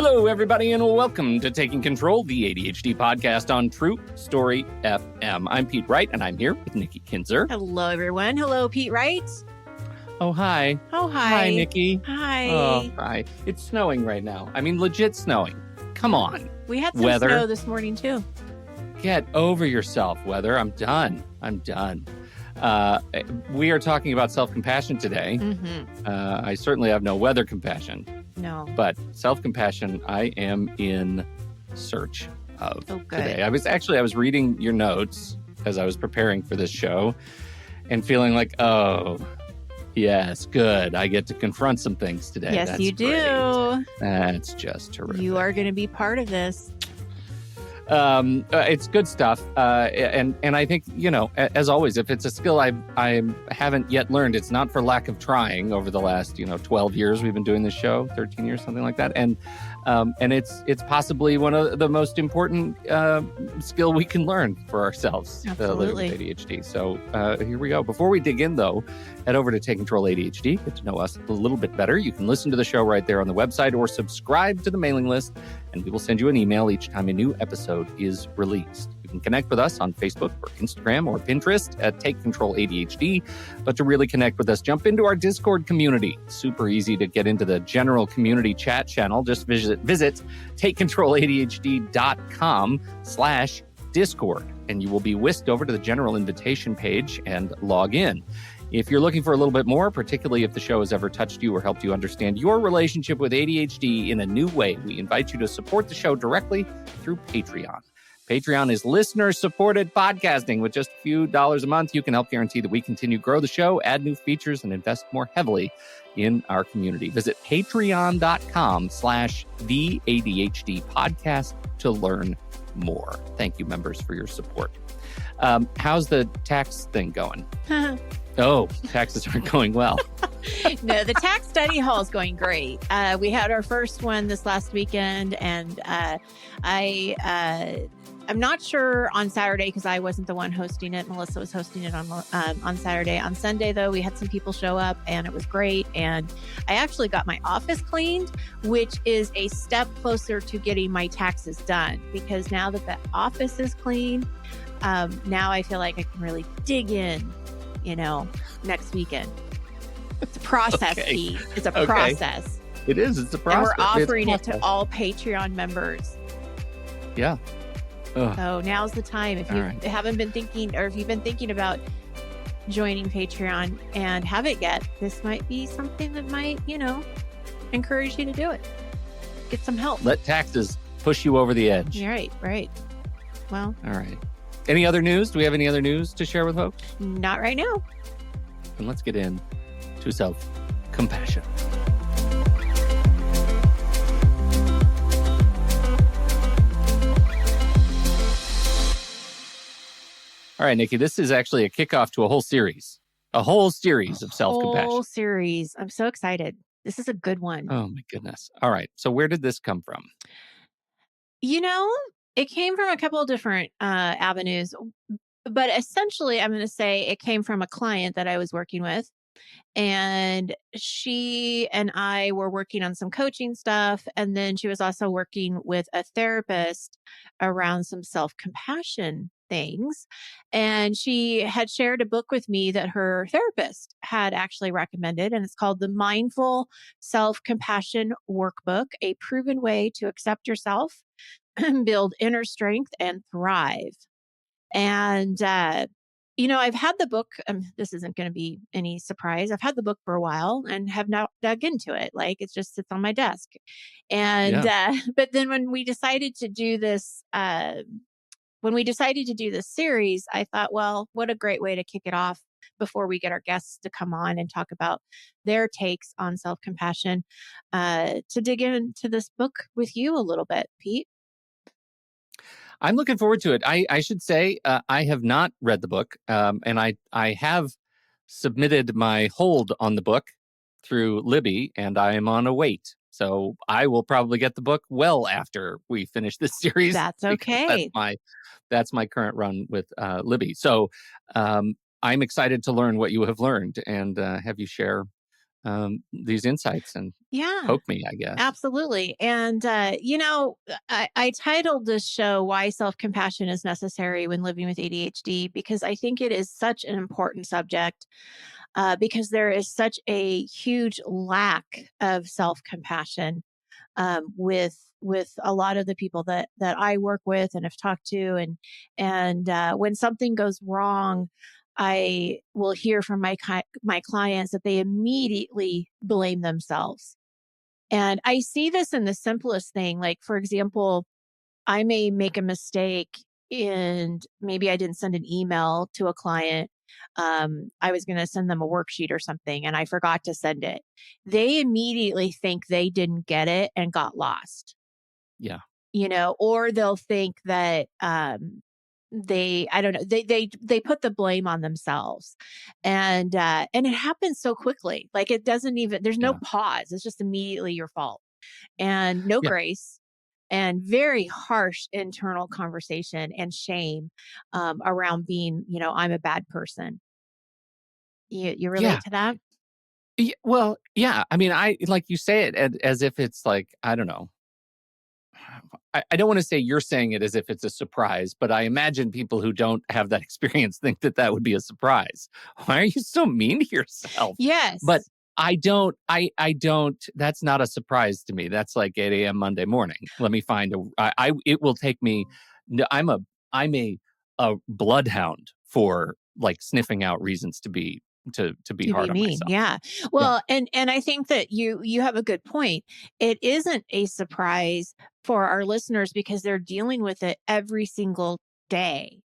Hello, everybody, and welcome to Taking Control, the ADHD podcast on True Story FM. I'm Pete Wright, and I'm here with Nikki Kinzer. Hello, everyone. Hello, Pete Wright. Oh, hi. Oh, hi. Hi, Nikki. Hi. Oh, hi. It's snowing right now. I mean, legit snowing. Come on. We had some Weather. snow this morning, too. Get over yourself, weather. I'm done. We are talking about self-compassion today. Mm-hmm. I certainly have no weather compassion. No. But self-compassion, I am in search of today. I was reading your notes as I was preparing for this show and feeling like, oh, yes, good. I get to confront some things today. Yes, That's you do. Great. That's just terrific. You are going to be part of this. It's good stuff. And I think, as always, if it's a skill I haven't yet learned, it's not for lack of trying over the last, 12 years we've been doing this show, 13 years, something like that. And it's possibly one of the most important skill we can learn for ourselves. Absolutely. Living with ADHD. So here we go. Before we dig in, though, head over to Take Control ADHD. Get to know us a little bit better. You can listen to the show right there on the website or subscribe to the mailing list, and we will send you an email each time a new episode is released. You can connect with us on Facebook or Instagram or Pinterest at Take Control ADHD. But to really connect with us, jump into our Discord community. It's super easy to get into the general community chat channel. Just visit takecontroladhd.com/Discord, and you will be whisked over to the general invitation page and log in. If you're looking for a little bit more, particularly if the show has ever touched you or helped you understand your relationship with ADHD in a new way, we invite you to support the show directly through Patreon. Patreon is listener-supported podcasting. With just a few dollars a month, you can help guarantee that we continue to grow the show, add new features, and invest more heavily in our community. Visit patreon.com/the ADHD podcast to learn more. Thank you, members, for your support. How's the tax thing going? Oh, taxes aren't going well. No, the tax study hall is going great. We had our first one this last weekend, and I'm not sure on Saturday because I wasn't the one hosting it. Melissa was hosting it on Saturday. On Sunday, though, we had some people show up, and it was great. And I actually got my office cleaned, which is a step closer to getting my taxes done, because now that the office is clean, now I feel like I can really dig in, next weekend. It's a process, Okay. Pete. It's a process. It is. It's a process. And we're offering it to all Patreon members. Yeah. Ugh. So now's the time. If you haven't been thinking, or if you've been thinking about joining Patreon and haven't yet, this might be something that might, encourage you to do it. Get some help. Let taxes push you over the edge. Right. Well. All right. Any other news? Do we have any other news to share with folks? Not right now. And let's get in to self-compassion. All right, Nikki, this is actually a kickoff to a whole series of self-compassion. Whole series. I'm so excited. This is a good one. Oh, my goodness. All right. So where did this come from? It came from a couple of different avenues, but essentially I'm going to say it came from a client that I was working with, and she and I were working on some coaching stuff. And then she was also working with a therapist around some self-compassion things. And she had shared a book with me that her therapist had actually recommended, and it's called the Mindful Self-Compassion Workbook, a proven way to accept yourself, build inner strength, and thrive. And, I've had the book, this isn't going to be any surprise. I've had the book for a while and have not dug into it. Like, it just sits on my desk. And, but then when we decided to do this, series, I thought, well, what a great way to kick it off before we get our guests to come on and talk about their takes on self-compassion, to dig into this book with you a little bit, Pete. I'm looking forward to it. I should say I have not read the book, and I have submitted my hold on the book through Libby, and I am on a wait. So I will probably get the book well after we finish this series. That's okay. That's my current run with Libby. So I'm excited to learn what you have learned and have you share these insights and Yeah. poke me, I guess. Absolutely. And, I titled this show, Why Self Compassion is Necessary When Living with ADHD, because I think it is such an important subject, because there is such a huge lack of self compassion with a lot of the people that I work with and have talked to, and when something goes wrong, I will hear from my clients that they immediately blame themselves. And I see this in the simplest thing. Like, for example, I may make a mistake and maybe I didn't send an email to a client. I was going to send them a worksheet or something and I forgot to send it. They immediately think they didn't get it and got lost, Yeah. or they'll think that, I don't know, they put the blame on themselves. And it happens so quickly. Like, it doesn't even, there's no Yeah. pause. It's just immediately your fault and no Yeah. grace and very harsh internal conversation and shame, around being, I'm a bad person. You Yeah. relate to that? Well, yeah. I mean, I like you say it as if it's like, I don't know. I don't want to say you're saying it as if it's a surprise, but I imagine people who don't have that experience think that that would be a surprise. Why are you so mean to yourself? But Yes. I don't, that's not a surprise to me. That's like 8 a.m. Monday morning. Let me find it will take me, no, I'm a bloodhound for like sniffing out reasons to be To be hard on mean, myself. yeah. Yeah. Well, and I think that you have a good point. It isn't a surprise for our listeners because they're dealing with it every single day.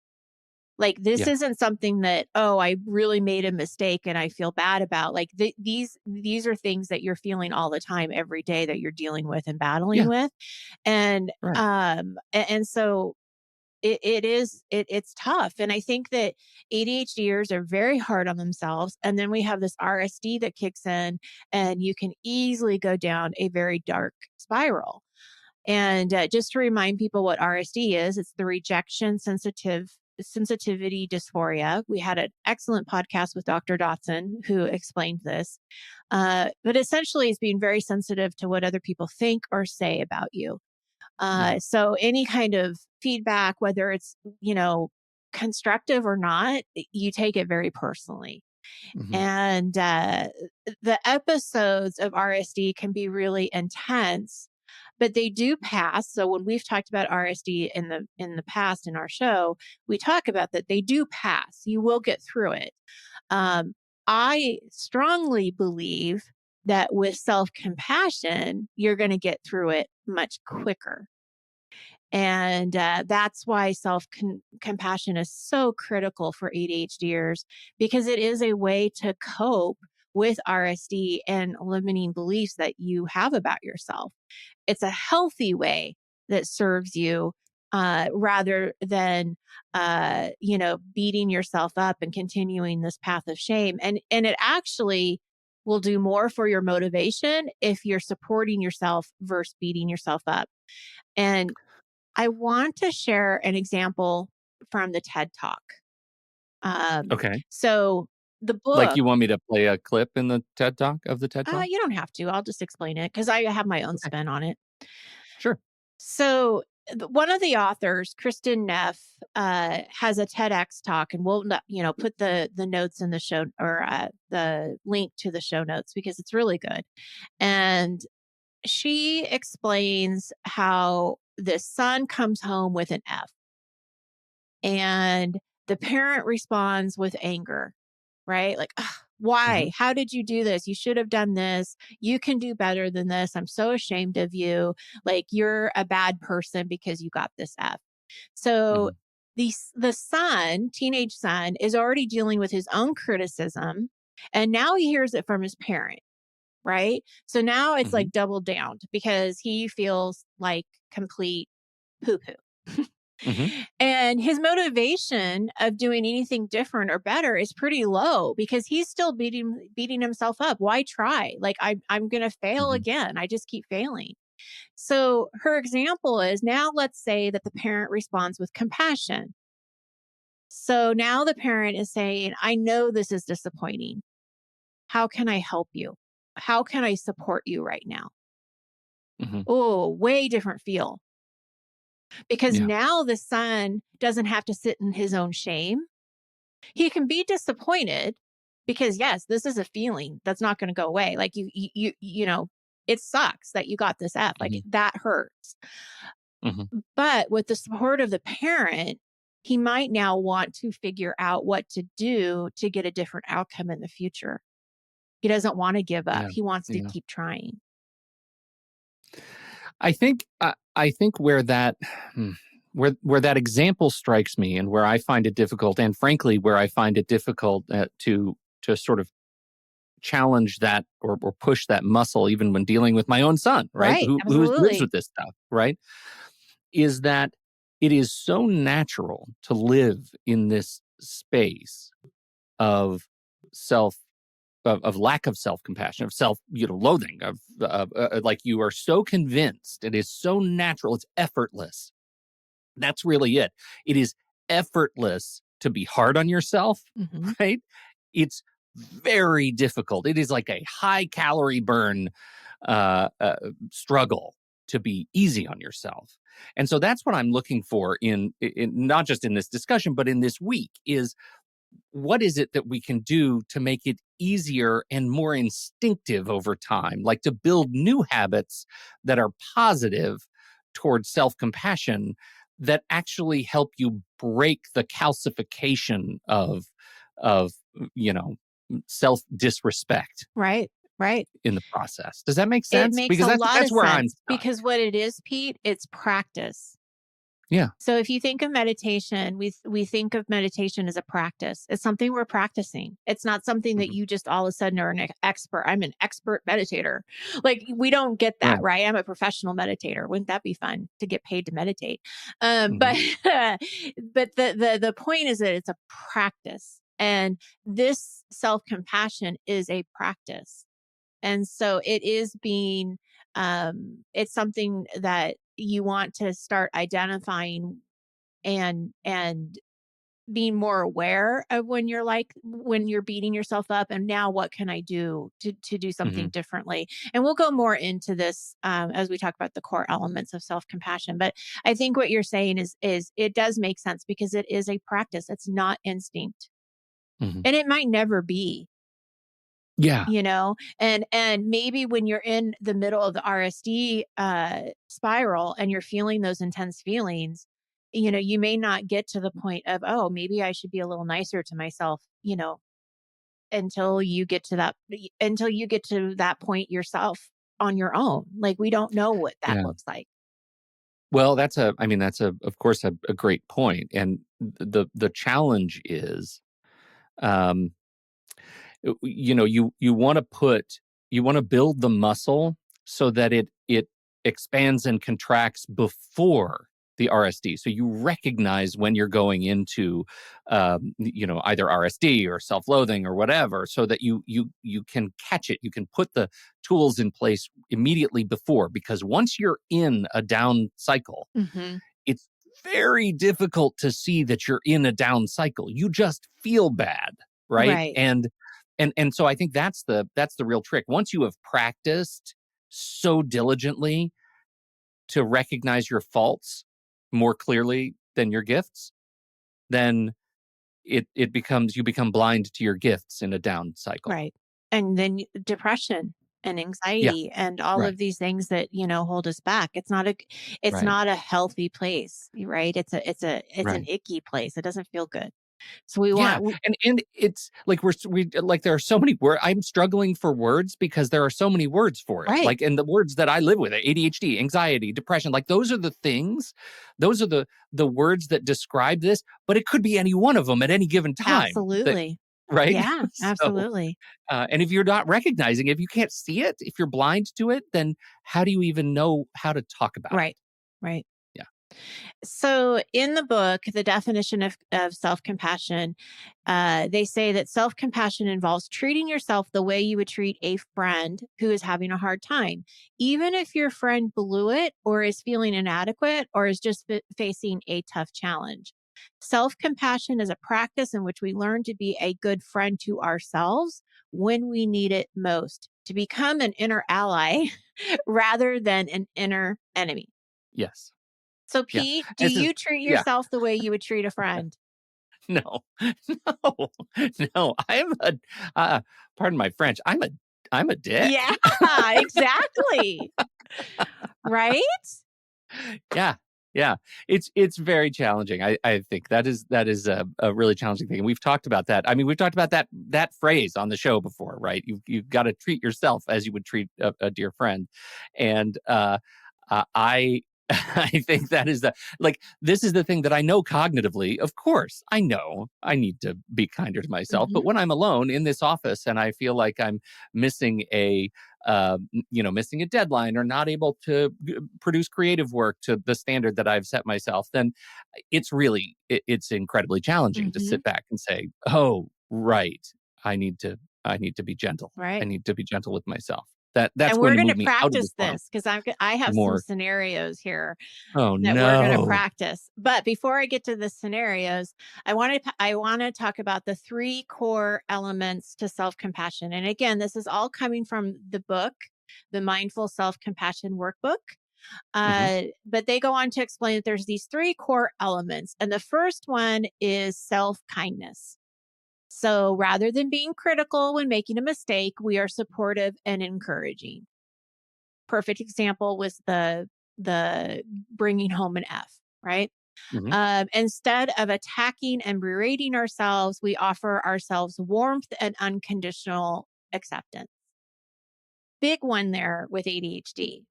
Like, this Yeah. isn't something that, oh, I really made a mistake and I feel bad about. Like, these are things that you're feeling all the time, every day, that you're dealing with and battling Yeah. with. And Right. and so it's tough. And I think that ADHDers are very hard on themselves. And then we have this RSD that kicks in, and you can easily go down a very dark spiral. And just to remind people what RSD is, it's the rejection sensitivity dysphoria. We had an excellent podcast with Dr. Dotson who explained this. But essentially, it's being very sensitive to what other people think or say about you. Yeah. So any kind of feedback, whether it's, constructive or not, you take it very personally. Hmm. And the episodes of RSD can be really intense, but they do pass. So when we've talked about RSD in the past in our show, we talk about that they do pass. You will get through it. Um, I strongly believe that with self compassion, you're going to get through it much quicker. And that's why compassion is so critical for ADHDers, because it is a way to cope with RSD and limiting beliefs that you have about yourself. It's a healthy way that serves you, rather than, beating yourself up and continuing this path of shame. And it actually will do more for your motivation if you're supporting yourself versus beating yourself up. And I want to share an example from the TED Talk. Um, Okay. so the Like, book, you want me to play a clip in the TED Talk of the TED Talk? you don't have to. I'll just explain it because I have my own Okay. spin on it. Sure. So one of the authors, Kristin Neff, has a TEDx talk, and we'll put the notes in the show, or the link to the show notes, because it's really good. And she explains how the son comes home with an F. And the parent responds with anger, right? Like, "Ugh, why? Mhm. How did you do this? You should have done this. You can do better than this. I'm so ashamed of you. Like, you're a bad person because you got this F." So Mhm. the son, teenage son, is already dealing with his own criticism. And now he hears it from his parent, right? So now it's Mhm. like double down because he feels like complete poo poo. Mhm. And his motivation of doing anything different or better is pretty low because he's still beating himself up. Why try? Like, I'm going to fail Mhm. again. I just keep failing. So her example is, now let's say that the parent responds with compassion. So now the parent is saying, I know this is disappointing. How can I help you? how can I support you right now? Mhm. Oh, way different feel. Because Yeah. now the son doesn't have to sit in his own shame. He can be disappointed because yes, this is a feeling that's not going to go away. Like it sucks that you got this F. Like Mhm. that hurts. Mhm. But with the support of the parent, he might now want to figure out what to do to get a different outcome in the future. He doesn't want to give up. Yeah. He wants to Yeah. keep trying. I think where that hmm, where that example strikes me, and where I find it difficult, and frankly, where I find it difficult to sort of challenge that, or push that muscle, even when dealing with my own son, right? Right. Who lives Absolutely. with this stuff, right? Is that it is so natural to live in this space of self of lack of self-compassion, of loathing, of like, you are so convinced, it is so natural, it's effortless. That's really it. It is effortless to be hard on yourself, Hmm. right? It's very difficult. It is like a high calorie burn uh, uh, struggle to be easy on yourself. And so that's what I'm looking for in not just in this discussion, but in this week, is what is it that we can do to make it easier and more instinctive over time, like to build new habits that are positive towards self-compassion, that actually help you break the calcification of you know self-disrespect Right. Right. in the process. Does that make It sense? makes Because a that's lot that's of where I'm sense stuck. because what it is, Pete, it's practice. Yeah. So if you think of meditation, we think of meditation as a practice. It's something we're practicing. It's not something that Mhm. you just all of a sudden are an expert. I'm an expert meditator. Like we don't get that, Right. right? I'm a professional meditator. Wouldn't that be fun to get paid to meditate? Mhm. But but the point is that it's a practice, and this self compassion is a practice. And so it is being, it's something that you want to start identifying and being more aware of when you're beating yourself up, and now what can I do to do something Mhm. differently? And we'll go more into this as we talk about the core elements of self-compassion. But I think what you're saying is it does make sense because it is a practice. It's not instinct. Mhm. And it might never be, Yeah. and maybe when you're in the middle of the RSD spiral and you're feeling those intense feelings, you may not get to the point of, oh, maybe I should be a little nicer to myself, until you get to that point yourself on your own. Like we don't know what that Yeah. looks like. Well, that's of course a great point. And the challenge is, um, you want to build the muscle so that it expands and contracts before the RSD. So you recognize when you're going into, either RSD or self-loathing or whatever, so that you can catch it. You can put the tools in place immediately before, because once you're in a down cycle, Hmm. it's very difficult to see that you're in a down cycle. You just feel bad, right? Right. And so I think that's the real trick. Once you have practiced so diligently to recognize your faults more clearly than your gifts, then it becomes, you become blind to your gifts in a down cycle. Right. And then depression and Yeah, anxiety and all right, of these things that, hold us back. It's right, not a healthy place, right? It's an right. icky place. It doesn't feel good. So we Yeah, want and it's like we like, there are so many words. I'm struggling for words because there are so many words for it. right. Like, and the words that I live with: ADHD, anxiety, depression. Like, those are the things. Those are the words that describe this. But it could be any one of them at any given time. That Absolutely. right. Yeah, So, absolutely. and if you're not recognizing, if you can't see it, if you're blind to it, then how do you even know how to talk about it? Right. Right. Yeah. So, in the book, the definition of self compassion, they say that self compassion involves treating yourself the way you would treat a friend who is having a hard time, even if your friend blew it or is feeling inadequate or is just facing a tough challenge. Self compassion is a practice in which we learn to be a good friend to ourselves when we need it most. to become an inner ally rather than an inner enemy. Yes. So, Yeah. Pete, do This is you treat yeah. yourself the way you would treat a friend? No. No. No. Uh, pardon my French, I'm a dick. Yeah, exactly. Right? Yeah. Yeah. It's very challenging. I think that is a really challenging thing. And we've talked about that. I mean, we've talked about that phrase on the show before, right? You've got to treat yourself as you would treat a dear friend. And I I think that is this is the thing that I know cognitively. Of course, I know I need to be kinder to myself. But Mhm. when I'm alone in this office and I feel like I'm missing missing a deadline or not able to produce creative work to the standard that I've set myself, then it's incredibly challenging to Mhm. sit back and say, "Oh, right, I need to I need to be gentle. I Right. need to be gentle with myself." That's And going we're to going to move me out of the practice slump this because I have some more. scenarios here Oh that we're going to no. practice. But before I get to the scenarios, I want to talk about the three core elements to self-compassion. And again, this is all coming from the book, the Mindful Self-Compassion Workbook. Hmm. But they go on to explain that there's these three core elements. And the first one is self-kindness. So rather than being critical when making a mistake, we are supportive and encouraging. Perfect example was the bringing home an F, right? Hmm. Instead of attacking and berating ourselves, we offer ourselves warmth and unconditional acceptance. Big one there with ADHD,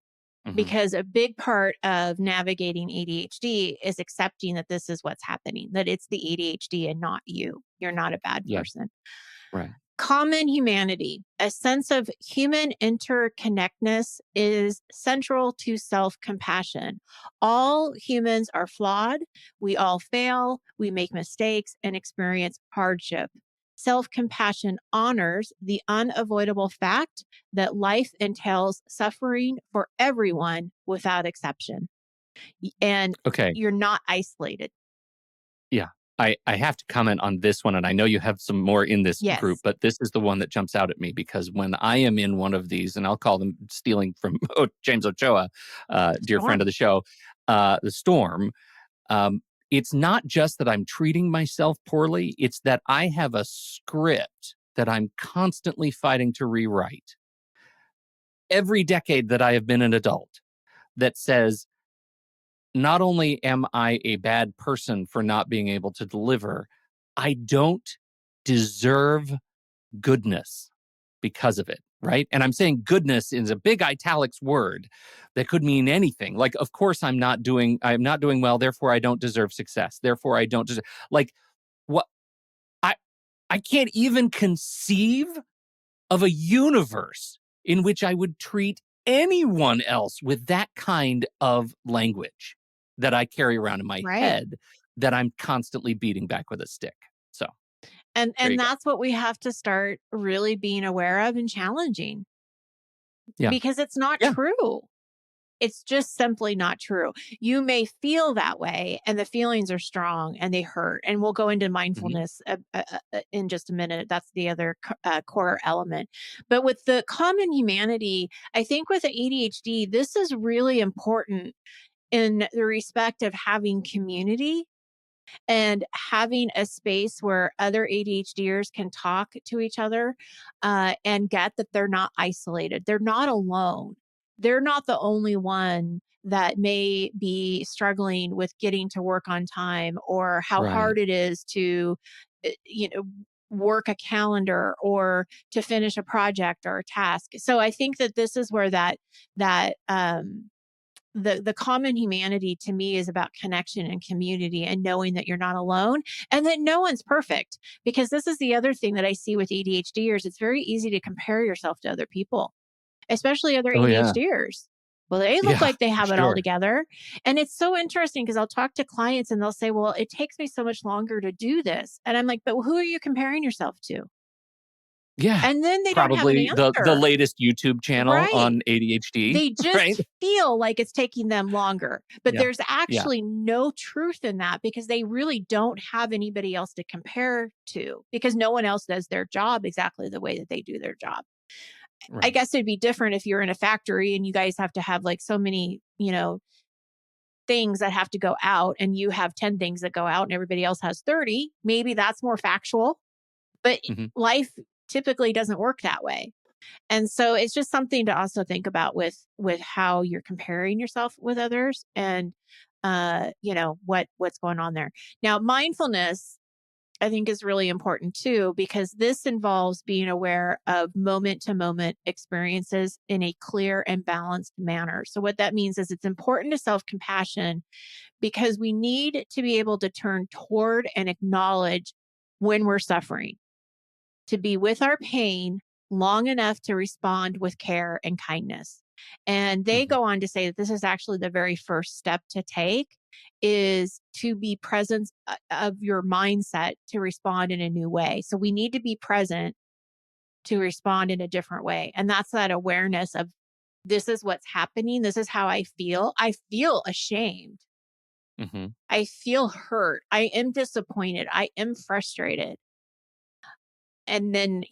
Hmm. because a big part of navigating ADHD is accepting that this is what's happening, that it's the ADHD and not you. You're not a bad Yeah. person. Right. Common humanity, a sense of human interconnectedness is central to self compassion. All humans are flawed. We all fail. We make mistakes and experience hardship. Self compassion honors the unavoidable fact that life entails suffering for everyone without exception. And Okay. you're not isolated. Yeah. I have to comment on this one, and I know you have some more in this group, Yes. but this is the one that jumps out at me because when I am in one of these, and I'll call them stealing from James Ochoa, dear friend of Storm. the show, the storm. Um, it's not just that I'm treating myself poorly; it's that I have a script that I'm constantly fighting to rewrite. Every decade that I have been an adult, that says not only am I a bad person for not being able to deliver, I don't deserve goodness because of it. Right. And I'm saying goodness is a big italics word that could mean anything. Like, of course, I'm not doing well. Therefore, I don't deserve success. Therefore, I don't deserve, like, what I, I can't even conceive of a universe in which I would treat anyone else with that kind of language that I carry around in my Right. head that I'm constantly beating back with a stick. So there And you go. that's what we have to start really being aware of and challenging, Yeah. because it's not Yeah. true. It's just simply not true. You may feel that way, and the feelings are strong and they hurt. And we'll go into Hmm. mindfulness in just a minute. That's the other core element. But with the common humanity, I think with the ADHD, this is really important in the respect of having community and having a space where other ADHDers can talk to each other, and get that they're not isolated. They're not alone. They're not the only one that may be struggling with getting to work on time, or how Right. hard it is to, work a calendar or to finish a project or a task. So I think that this is where that the common humanity to me is about connection and community and knowing that you're not alone and that no one's perfect, because this is the other thing that I see with ADHDers. It's very easy to compare yourself to other people, especially other Oh, yeah. ADHDers. Well, they look Yeah. like they For have it all sure. together. And it's so interesting because I'll talk to clients and they'll say, well, it takes me so much longer to do this. And I'm like, but who are you comparing yourself to? Yeah. And then they don't have an Probably the answer. latest YouTube channel Right. on ADHD, They right? just feel like it's taking them longer, but Yeah. there's Yeah. actually no truth in that, because they really don't have anybody else to compare to, because no one else does their job exactly the way that they do their job. I guess it'd be different if you're in a factory and you guys have to have like so many, things that have to go out and you have 10 things that go out and everybody else has 30. Maybe that's more factual, but Mm-hmm. life typically doesn't work that way. And so it's just something to also think about with how you're comparing yourself with others and what's going on there. Now, mindfulness I think is really important too, because this involves being aware of moment to moment experiences in a clear and balanced manner. So, what that means is it's important to self compassion because we need to be able to turn toward and acknowledge when we're suffering, to be with our pain long enough to respond with care and kindness. And they Mm-hmm. go on to say that this is actually the very first step to take is to be present of your mindset to respond in a new way. So we need to be present to respond in a different way. And that's that awareness of this is what's happening. This is how I feel. I feel ashamed. Mm-hmm. I feel hurt. I am disappointed. I am frustrated. And then,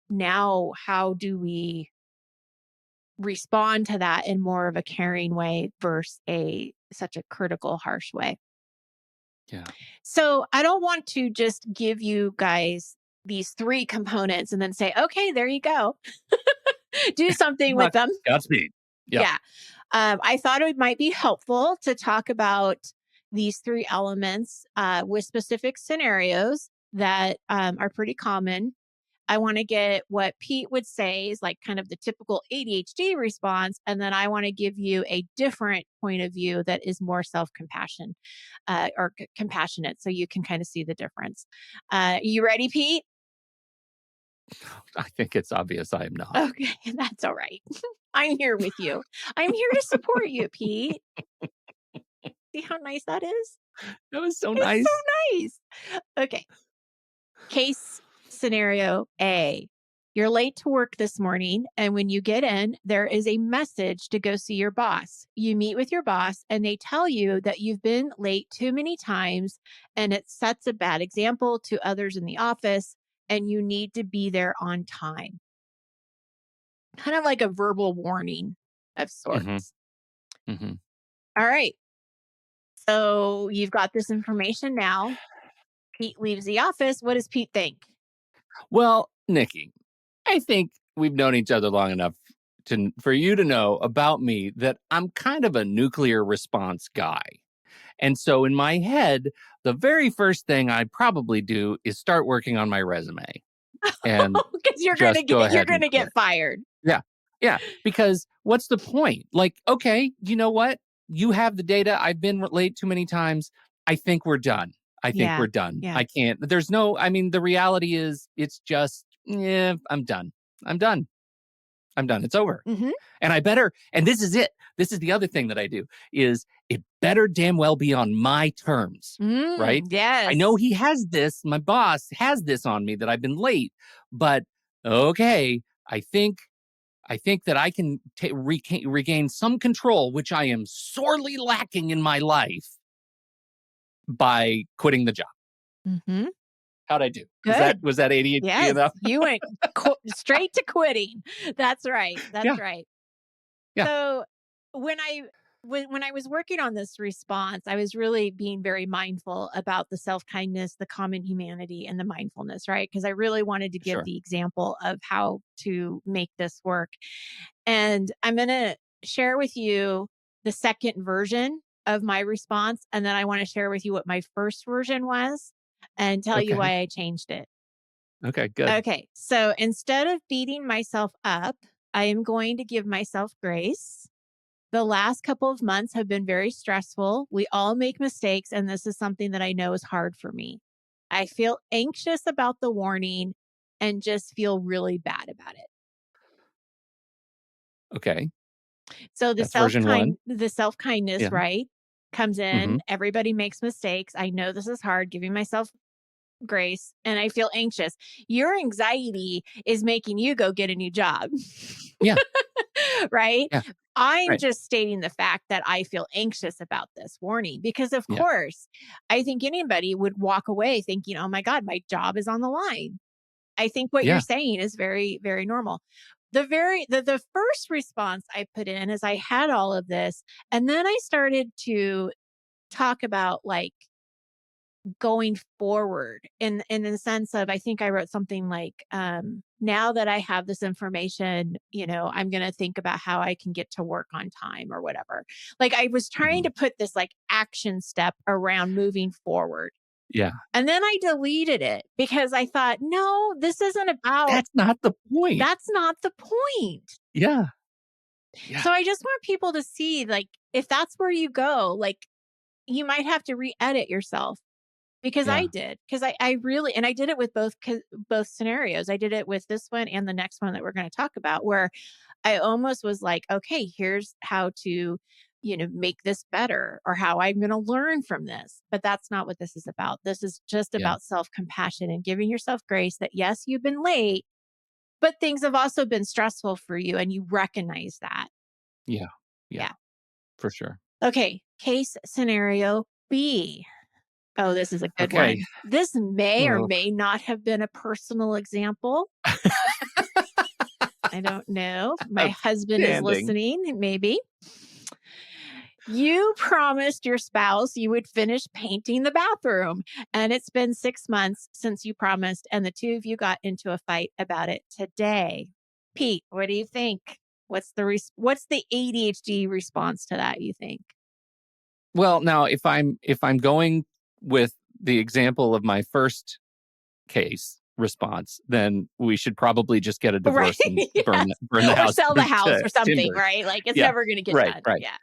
now how do we respond to that in more of a caring way versus such a critical, harsh way? Yeah. So I don't want to just give you guys these 3 components and then say, okay, there you go. Do something with them. Godspeed. Yeah. Yeah. I thought it might be helpful to talk about these 3 elements with specific scenarios that are pretty common. I want to get what Pete would say is like kind of the typical ADHD response. And then I want to give you a different point of view that is more self-compassion or compassionate. So you can kind of see the difference. You ready, Pete? I think it's obvious I am not. Okay, that's all right. I'm here with you. I'm here to support you, Pete. See how nice that is? That was so It's nice. so nice. Okay. Case scenario A. You're late to work this morning, and when you get in, there is a message to go see your boss. You meet with your boss, and they tell you that you've been late too many times, and it sets a bad example to others in the office, and you need to be there on time. Kind of like a verbal warning of Mm-hmm. sorts. Mm-hmm. All right. So you've got this information now. Pete leaves the office. What does Pete think? Well, Nikki, I think we've known each other long enough for you to know about me that I'm kind of a nuclear response guy. And so in my head, the very first thing I probably do is start working on my resume and Because you're gonna just go get you're ahead and gonna do it. get fired. Yeah. Yeah. Because what's the point? Like, okay, you know what? You have the data. I've been late too many times. I think we're done. I think Yeah. we're done. Yeah. I can't. The reality is it's just, yeah, I'm done. I'm done. I'm done. It's over. Hmm. And this is it. This is the other thing that I do is it better damn well be on my terms, right? I Yes. know he has this, my boss has this on me that I've been late, but okay, I think that I can regain some control, which I am sorely lacking in my life by quitting the job. Hmm. How'd I do? Good. Was that ADHD Yes. enough? You went straight to quitting. That's right. That's Yeah. right. Yeah. So when I was working on this response, I was really being very mindful about the self-kindness, the common humanity, and the mindfulness, right? Because I really wanted to give Sure. the example of how to make this work. And I'm going to share with you the second version of my response. And then I want to share with you what my first version was and tell you Okay. why I changed it. Okay. Good. Okay. So instead of beating myself up, I am going to give myself grace. The last couple of months have been very stressful. We all make mistakes, and this is something that I know is hard for me. I feel anxious about the warning and just feel really bad about it. Okay. So That's version one. the self-kindness, Yeah. right, comes Mm-hmm. in. Everybody makes mistakes. I know this is hard, giving myself grace, and I feel anxious. Your anxiety is making you go get a new job. Yeah. Right? Yeah. I'm Right. just stating the fact that I feel anxious about this warning because, of Yeah. course, I think anybody would walk away thinking, oh my God, my job is on the line. I think what you're Yeah. saying is very, very normal. the first response I put in is I had all of this, and then I started to talk about like going forward in the sense of, I think I wrote something like, now that I have this information, I'm going to think about how I can get to work on time or whatever. Like I was trying Mhm. to put this like action step around moving forward. Yeah. And then I deleted it because I thought, no, this isn't about, That's not the point. that's not the point. Yeah. Yeah. So I just want people to see, like, if that's where you go, like, you might have to re-edit yourself. Because I Yeah. did, because I really, and I did it with both scenarios. I did it with this one and the next one that we're going to talk about, where I almost was like, okay, here's how to, make this better, or how I'm going to learn from this. But that's not what this is about. This is just Yeah. about self-compassion and giving yourself grace that, yes, you've been late, but things have also been stressful for you and you recognize that. Yeah. Yeah. Yeah. For sure. Okay. Case scenario B. Oh, this is a good Okay. one. This may or Well, may not have been a personal example. I don't know. My husband is outstanding. listening, maybe. You promised your spouse you would finish painting the bathroom, and it's been 6 months since you promised, and the two of you got into a fight about it today. Pete, what do you think? What's the ADHD response to that, you think? Well, now if I'm going with the example of my first case response, then we should probably just get a Right. divorce and burn Yes. burn the Or house sell the house to or something, timbers. right? Like it's Yeah. never going to get Right, done. right. Yeah.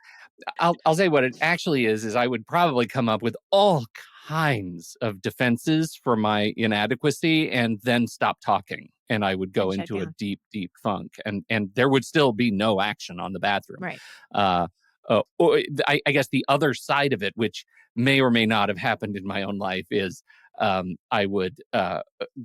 I'll say what it actually is I would probably come up with all kinds of defenses for my inadequacy and then stop talking. And I would go And shut into a down. deep, deep funk, and there would still be no action on the bathroom. Right. I guess the other side of it, which may or may not have happened in my own life, is I would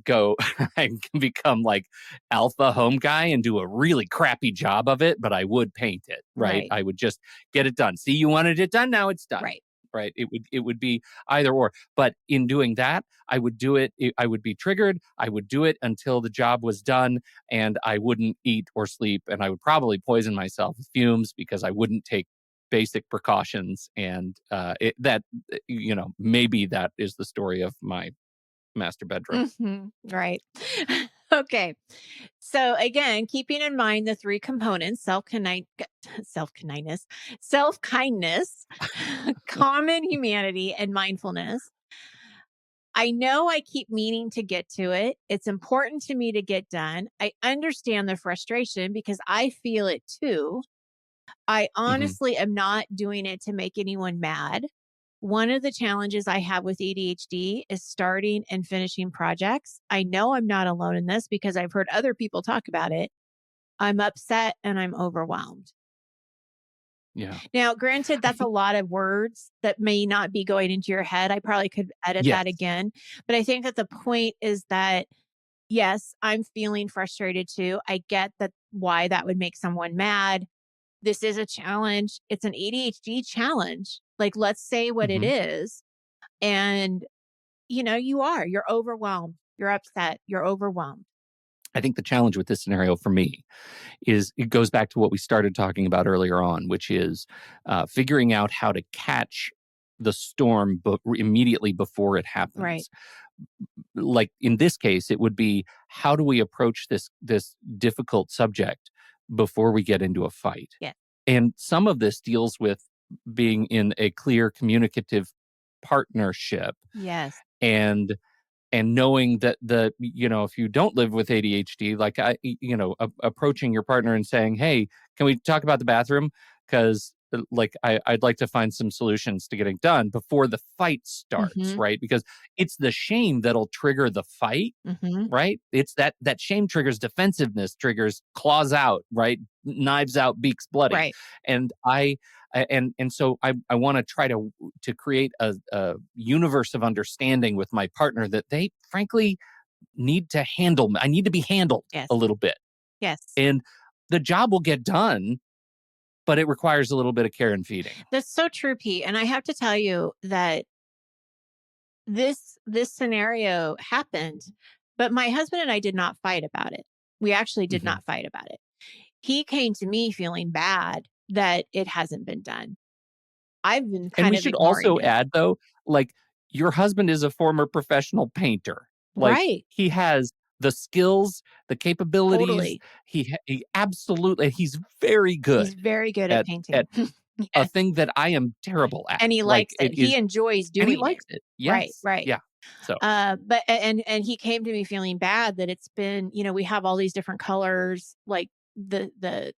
go and become like alpha home guy and do a really crappy job of it, but I would paint it, right? Right. I would just get it done. See, you wanted it done, now it's done. Right. Right. It would be either or. But in doing that, I would do it. I would be triggered. I would do it until the job was done, and I wouldn't eat or sleep. And I would probably poison myself with fumes because I wouldn't take basic precautions. And maybe that is the story of my master bedroom. Right. Okay. So again, keeping in mind the three components, self-kindness, self-kindness, common humanity, and mindfulness. I know I keep meaning to get to it. It's important to me to get done. I understand the frustration because I feel it too. I Hmm. honestly am not doing it to make anyone mad. One of the challenges I have with ADHD is starting and finishing projects. I know I'm not alone in this because I've heard other people talk about it. I'm upset and I'm overwhelmed. Yeah. Now, granted, I that's a think lot of words that may not be going into your head. I probably could edit yes. that again. But I think that the point is that, yes, I'm feeling frustrated too. I get that why that would make someone mad. This is a challenge. It's an ADHD challenge. Like, let's say what it Hmm. is. And, you're overwhelmed. You're upset. You're overwhelmed. I think the challenge with this scenario for me is it goes back to what we started talking about earlier on, which is figuring out how to catch the storm immediately before it Right. happens. Like in this case, it would be how do we approach this difficult subject before we get into a fight? Yeah. And some of this deals with being in a clear communicative partnership Yes. and knowing that if you don't live with ADHD, like approaching your partner and saying, "Hey, can we talk about the bathroom? Because like I'd like to find some solutions to getting done before the fight starts, Mm-hmm. right? Because it's the shame that'll trigger the fight, Mm-hmm. right? It's that shame triggers defensiveness, triggers claws out, right? Knives out, beaks bloody. Right. And so I want to try to create a universe of understanding with my partner that they frankly need to handle me. I need to be handled a Yes. little bit. Yes. And the job will get done, but it requires a little bit of care and feeding. That's so true, Pete. And I have to tell you that this scenario happened, but my husband and I did not fight about it. We actually did Hmm. not fight about it. he came to me feeling bad that it hasn't been done. I've been And kind we of should ignoring also it. add, though, like, your husband is a former professional painter. Like, Right. he has the skills, the capabilities. Totally. He absolutely, he's very He's good very good at at painting. a Yes. thing that I am terrible at. And he Like, likes it. it He is, enjoys and he doing it. likes it. Right, Yes. right. Yeah. So But and he came to me feeling bad that it's been, we have all these different colors, like the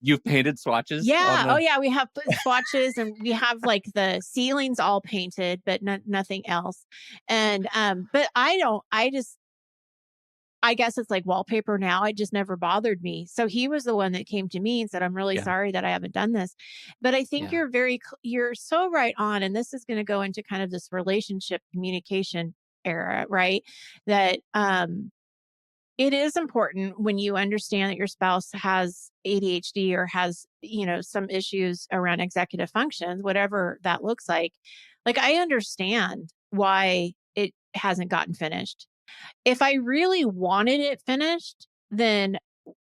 you've painted swatches on yeah, oh the, yeah, we have swatches and we have like the ceilings all painted, but nothing else. And but I guess it's like wallpaper now. It just never bothered me. So he was the one that came to me and said, "I'm really yeah, sorry that I haven't done this." But I think yeah, you're so right on, and this is going to go into kind of this relationship communication era, right? That it is important when you understand that your spouse has ADHD or has, some issues around executive functions, whatever that looks like. Like I understand why it hasn't gotten finished. If I really wanted it finished, then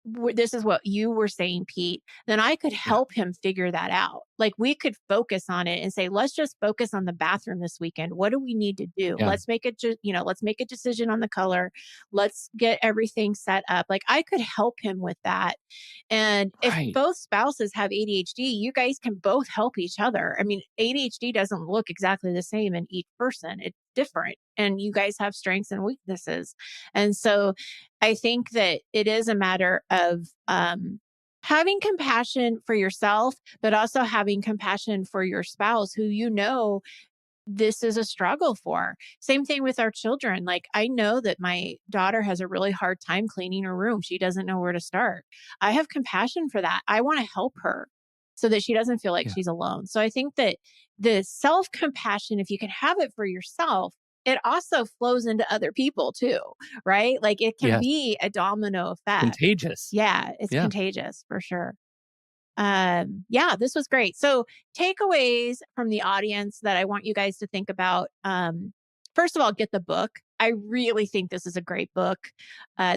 this is what you were saying, Pete, then I could yeah, help him figure that out. Like we could focus on it and say, let's just focus on the bathroom this weekend. What do we need to do? yeah. Let's make it just, let's make a decision on the color. Let's get everything set up. Like I could help him with that. And if Right. both spouses have ADHD, you guys can both help each other. I mean, ADHD doesn't look exactly the same in each person. It's different. And you guys have strengths and weaknesses. And so I think that it is a matter of having compassion for yourself, but also having compassion for your spouse who this is a struggle for. Same thing with our children. Like, I know that my daughter has a really hard time cleaning her room. She doesn't know where to start. I have compassion for that. I want to help her so that she doesn't feel like Yeah. she's alone. So I think that the self compassion, if you can have it for yourself, it also flows into other people too, right? Like it can Yes. be a domino effect. Contagious. Yeah, it's Yeah. contagious for sure. Yeah, this was great. So takeaways from the audience that I want you guys to think about. First of all, get the book. I really think this is a great book.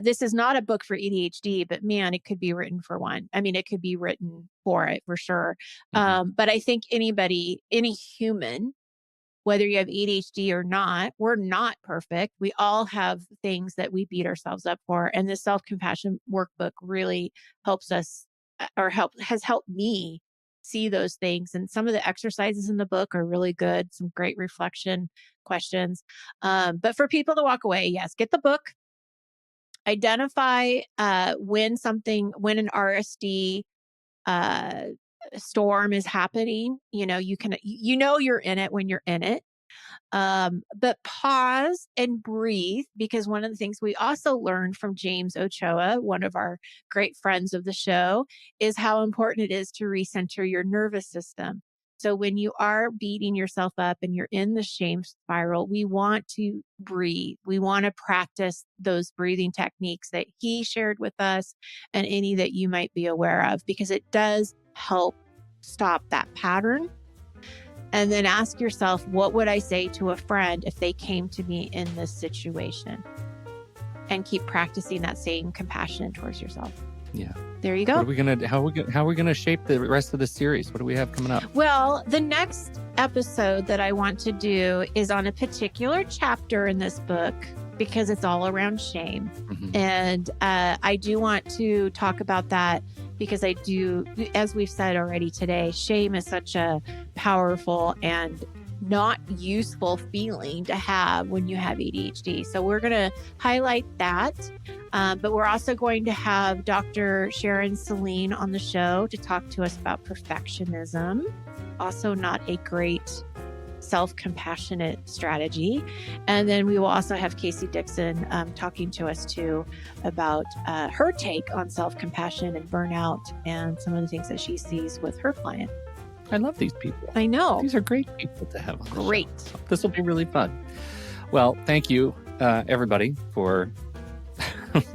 This is not a book for ADHD, but man, it could be written for one. I mean, it could be written for it for sure. Mhm. But I think any human, whether you have ADHD or not, we're not perfect. We all have things that we beat ourselves up for. And the self-compassion workbook really helps us has helped me see those things. And some of the exercises in the book are really good, some great reflection questions. But for people to walk away, yes, get the book, identify when an RSD uh, storm is happening. You're in it when you're in it. But pause and breathe, because one of the things we also learned from James Ochoa, one of our great friends of the show, is how important it is to recenter your nervous system. So when you are beating yourself up and you're in the shame spiral, we want to breathe. We want to practice those breathing techniques that he shared with us and any that you might be aware of, because it does help stop that pattern. And then ask yourself, what would I say to a friend if they came to me in this situation? And keep practicing that same compassion towards yourself. Yeah. There you What go. are we gonna? How are we gonna shape the rest of the series? What do we have coming up? Well, the next episode that I want to do is on a particular chapter in this book, because it's all around shame. Mhm. And I do want to talk about that because I do, as we've said already today, shame is such a powerful and not useful feeling to have when you have ADHD. So we're going to highlight that. But we're also going to have Dr. Sharon Celine on the show to talk to us about perfectionism. Also not a great self-compassionate strategy. And then we will also have Casey Dixon talking to us too about her take on self-compassion and burnout and some of the things that she sees with her client. I love these people. I know. These are great people to have on the Great. show. So this will be really fun. Well, thank you, everybody, for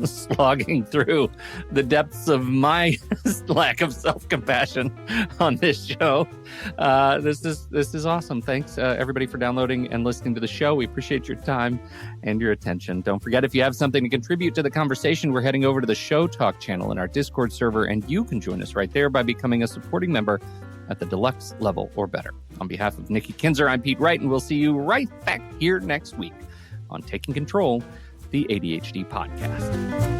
slogging through the depths of my lack of self-compassion on this show. This is awesome. Thanks, everybody, for downloading and listening to the show. We appreciate your time and your attention. Don't forget, if you have something to contribute to the conversation, we're heading over to the Show Talk channel in our Discord server, and you can join us right there by becoming a supporting member at the deluxe level or better. On behalf of Nikki Kinzer, I'm Pete Wright, and we'll see you right back here next week on Taking Control, the ADHD podcast.